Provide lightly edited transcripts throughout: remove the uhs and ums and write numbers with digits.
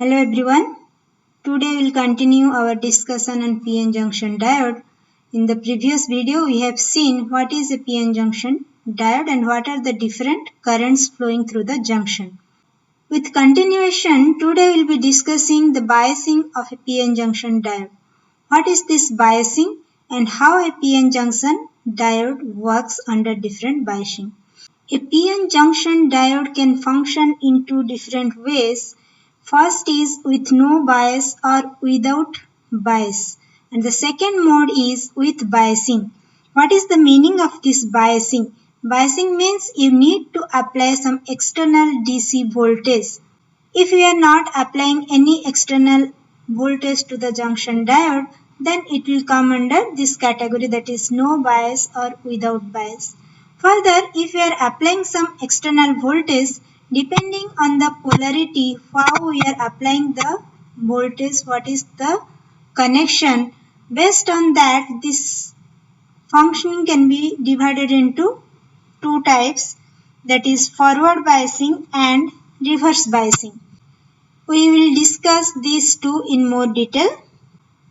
Hello everyone. Today we'll continue our discussion on PN junction diode. In the previous video we have seen what is a PN junction diode and what are the different currents flowing through the junction. With continuation, today we'll be discussing the biasing of a PN junction diode. What is this biasing and how a PN junction diode works under different biasing. A PN junction diode can function in two different ways. First is with no bias or without bias, and the second mode is with biasing. What is the meaning of this biasing? Biasing means you need to apply some external DC voltage. If you are not applying any external voltage to the junction diode, then it will come under this category, that is no bias or without bias. Further, if you are applying some external voltage, depending on the polarity, how we are applying the voltage, what is the connection, based on that this functioning can be divided into two types, that is forward biasing and reverse biasing. We will discuss these two in more detail.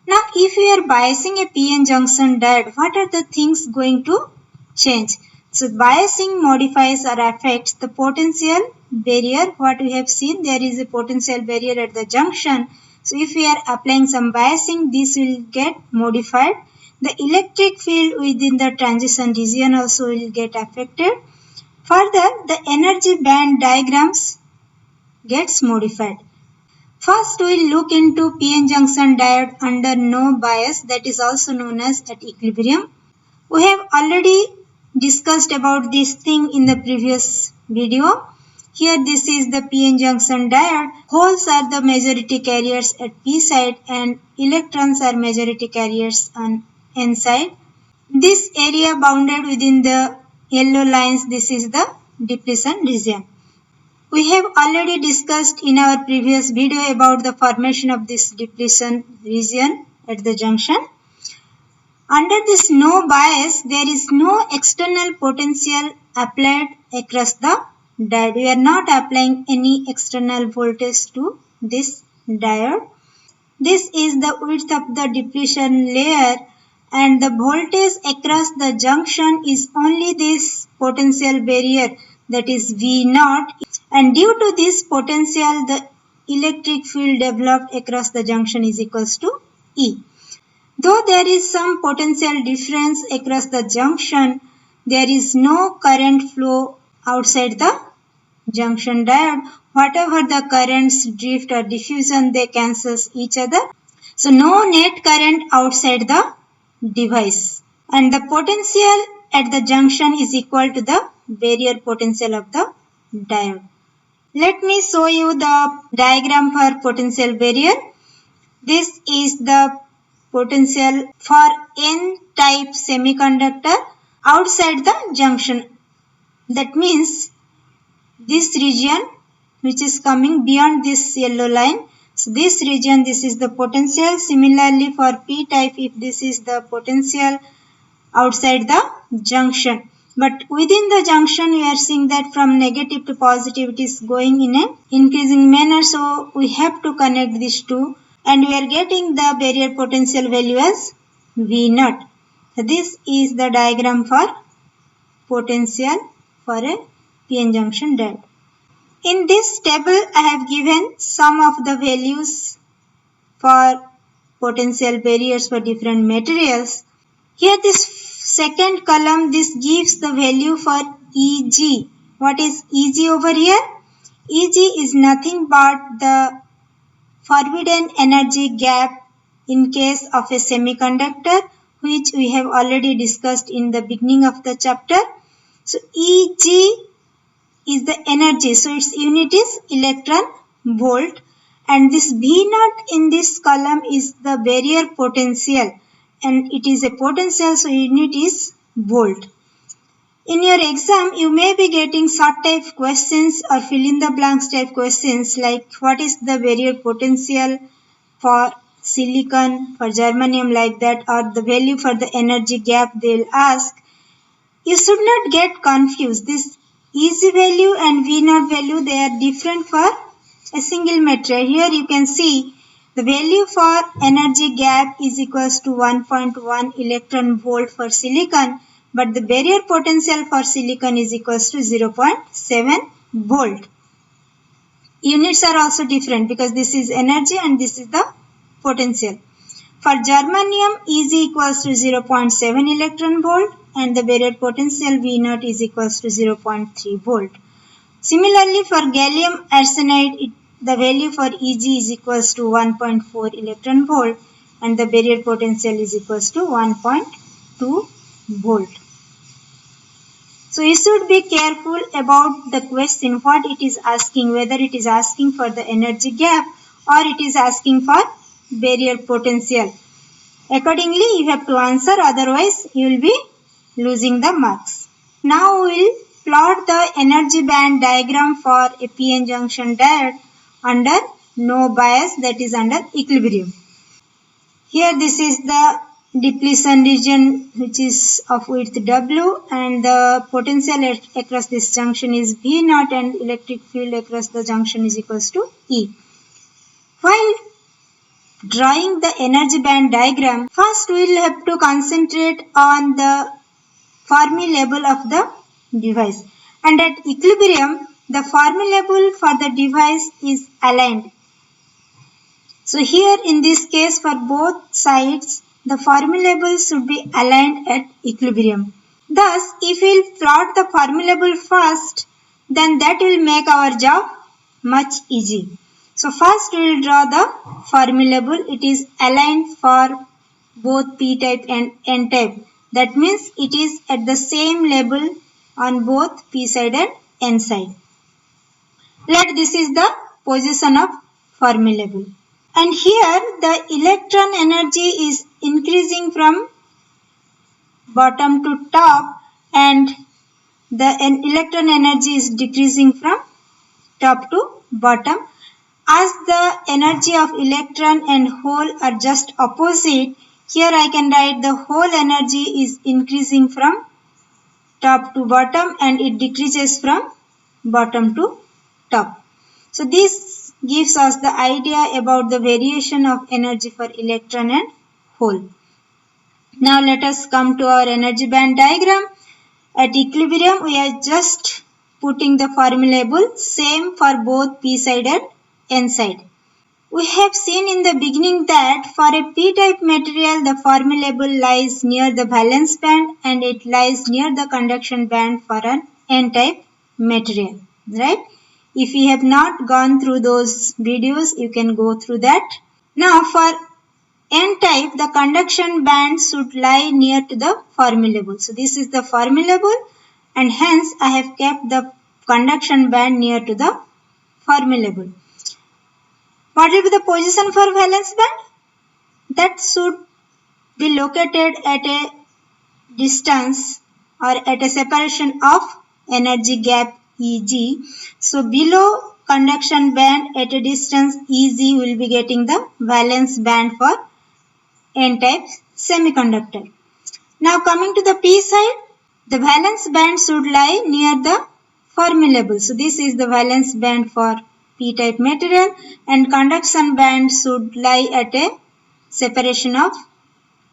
Now, if we are biasing a PN junction diode, what are the things going to change? So, biasing modifies or affects the potential barrier. What we have seen, there is a potential barrier at the junction. So, if we are applying some biasing, this will get modified. The electric field within the transition region also will get affected. Further, the energy band diagrams gets modified. First, we will look into PN junction diode under no bias, that is also known as at equilibrium. We have already discussed about this thing in the previous video. Here this is the PN junction diode. Holes are the majority carriers at P side and electrons are majority carriers on N side. This area bounded within the yellow lines, this is the depletion region. We have already discussed in our previous video about the formation of this depletion region at the junction. Under this no bias, there is no external potential applied across the diode. We are not applying any external voltage to this diode. This is the width of the depletion layer and the voltage across the junction is only this potential barrier, that is V0, and due to this potential the electric field developed across the junction is equals to E. Though there is some potential difference across the junction, there is no current flow outside the junction diode. Whatever the currents drift or diffusion, they cancel each other. So no net current outside the device. And the potential at the junction is equal to the barrier potential of the diode. Let me show you the diagram for potential barrier. This is the potential for N-type semiconductor outside the junction. That means this region which is coming beyond this yellow line. So this region, this is the potential. Similarly for P-type, if this is the potential outside the junction. But within the junction, we are seeing that from negative to positive, it is going in an increasing manner. So we have to connect these two. And we are getting the barrier potential value as V0. So this is the diagram for potential for a PN junction diode. In this table, I have given some of the values for potential barriers for different materials. Here this second column, this gives the value for Eg. What is Eg over here? Eg is nothing but the forbidden energy gap in case of a semiconductor, which we have already discussed in the beginning of the chapter. So Eg is the energy, so its unit is electron volt, and this V0 in this column is the barrier potential, and it is a potential, so unit is volt. In your exam, you may be getting short type questions or fill in the blanks type questions like what is the barrier potential for silicon, for germanium, like that, or the value for the energy gap they will ask. You should not get confused. This Eg value and V0 value, they are different for a single material. Here you can see the value for energy gap is equals to 1.1 electron volt for silicon, but the barrier potential for silicon is equals to 0.7 volt. Units are also different because this is energy and this is the potential. For germanium, Eg equals to 0.7 electron volt and the barrier potential V0 is equals to 0.3 volt. Similarly, for gallium arsenide, the value for Eg is equals to 1.4 electron volt and the barrier potential is equals to 1.2 volt. So you should be careful about the question, what it is asking, whether it is asking for the energy gap or it is asking for barrier potential. Accordingly, you have to answer, otherwise you will be losing the marks. Now we will plot the energy band diagram for a p-n junction diode under no bias, that is under equilibrium. Here this is the depletion region which is of width W and the potential across this junction is V0 and electric field across the junction is equals to E. While drawing the energy band diagram, first we will have to concentrate on the Fermi level of the device, and at equilibrium the Fermi level for the device is aligned. So here in this case for both sides the Fermi level should be aligned at equilibrium. Thus if we will plot the Fermi level first, then that will make our job much easy. So first we will draw the Fermi level. It is aligned for both p-type and n-type. That means it is at the same level on both p side and n side. Let this is the position of Fermi level. And here the electron energy is increasing from bottom to top and the electron energy is decreasing from top to bottom. As the energy of electron and hole are just opposite, here I can write the hole energy is increasing from top to bottom and it decreases from bottom to top. So this gives us the idea about the variation of energy for electron and hole. Now let us come to our energy band diagram. At equilibrium we are just putting the Fermi level same for both p side and n side. We have seen in the beginning that for a p-type material the Fermi level lies near the valence band and it lies near the conduction band for an n-type material, right? If you have not gone through those videos, you can go through that. Now for n-type the conduction band should lie near to the Fermi level. So this is the Fermi level and hence I have kept the conduction band near to the Fermi level. What will be the position for valence band? That should be located at a distance or at a separation of energy gap Eg. So below conduction band at a distance Eg will be getting the valence band for n-type semiconductor. Now coming to the p side, the valence band should lie near the Fermi level. So this is the valence band for p-type material and conduction band should lie at a separation of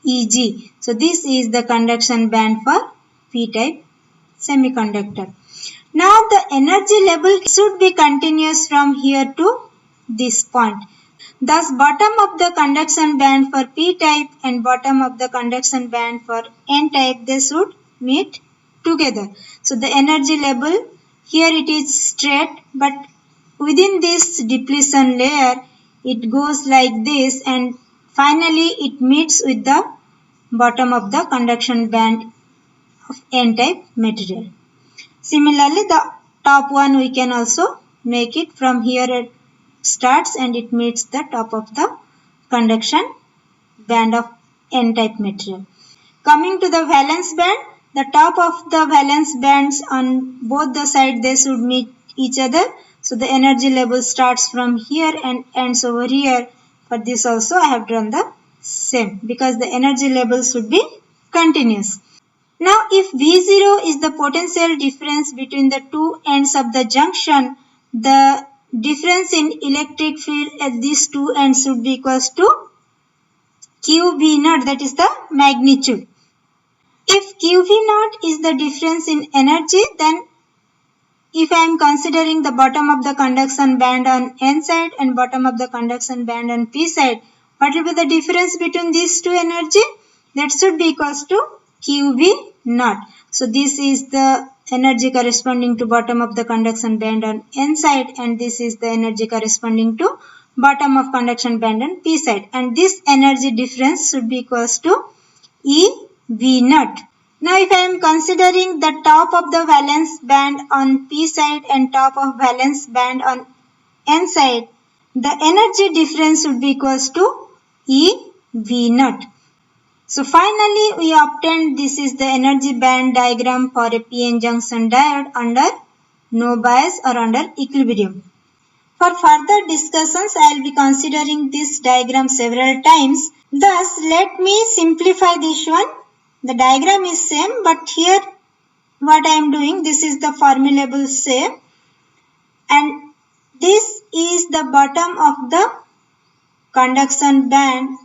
Eg. So this is the conduction band for p-type semiconductor. Now the energy level should be continuous from here to this point. Thus bottom of the conduction band for p-type and bottom of the conduction band for n-type, they should meet together. So the energy level here it is straight, but within this depletion layer it goes like this and finally it meets with the bottom of the conduction band of n-type material. Similarly the top one we can also make it from here. It starts and it meets the top of the conduction band of n-type material. Coming to the valence band, the top of the valence bands on both the sides they should meet each other. So the energy level starts from here and ends over here. For this also I have drawn the same because the energy level should be continuous. Now if V0 is the potential difference between the two ends of the junction, the difference in electric field at these two ends should be equals to QV naught, that is the magnitude. If QV naught is the difference in energy, then if I am considering the bottom of the conduction band on N side and bottom of the conduction band on P side, what will be the difference between these two energy? That should be equals to QV naught. So this is the energy corresponding to bottom of the conduction band on N side, and this is the energy corresponding to bottom of conduction band on P side, and this energy difference should be equals to EV naught. Now if I am considering the top of the valence band on P side and top of valence band on N side, the energy difference would be equals to EV naught. So finally we obtained this is the energy band diagram for a PN junction diode under no bias or under equilibrium. For further discussions, I will be considering this diagram several times. Thus, let me simplify this one. The diagram is same, but here what I am doing, this is the formulable shape, and this is the bottom of the conduction band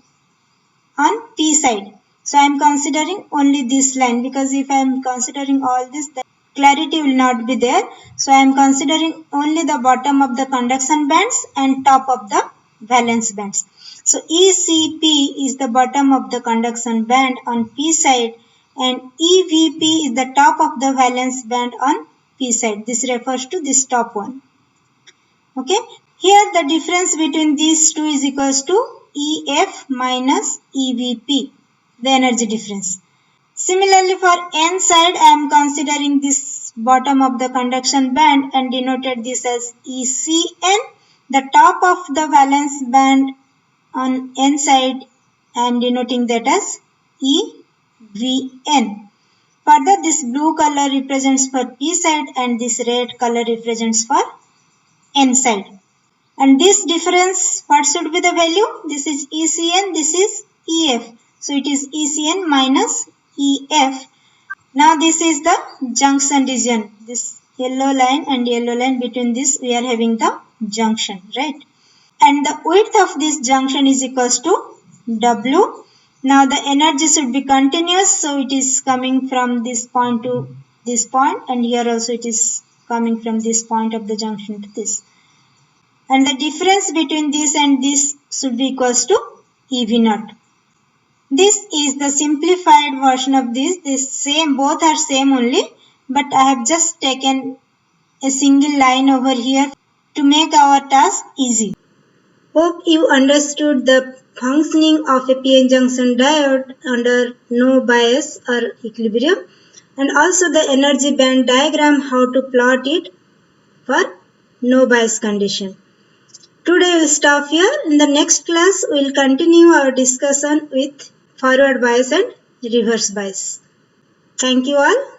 on P side. So I am considering only this line, because if I am considering all this, the clarity will not be there. So I am considering only the bottom of the conduction bands and top of the valence bands. So ECP is the bottom of the conduction band on P side and EVP is the top of the valence band on P side. This refers to this top one. Okay. Here the difference between these two is equals to EF minus EVP, the energy difference. Similarly for N side, I am considering this bottom of the conduction band and denoted this as ECN. The top of the valence band on N side, I am denoting that as EVN. Further, this blue color represents for P side and this red color represents for N side. And this difference, what should be the value? This is ECN, this is EF. So it is ECN minus EF. Now this is the junction region. This yellow line and yellow line, between this we are having the junction, right? And the width of this junction is equals to W. Now the energy should be continuous, so it is coming from this point to this point, and here also it is coming from this point of the junction to this. And the difference between this and this should be equals to EV naught. This is the simplified version of this same, both are same only, but I have just taken a single line over here to make our task easy. Hope you understood the functioning of a PN junction diode under no bias or equilibrium, and also the energy band diagram, how to plot it for no bias condition. Today we will stop here. In the next class we will continue our discussion with forward bias and reverse bias. Thank you all.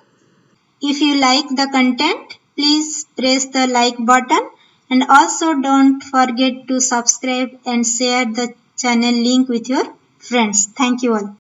If you like the content, please press the like button, and also don't forget to subscribe and share the channel link with your friends. Thank you all.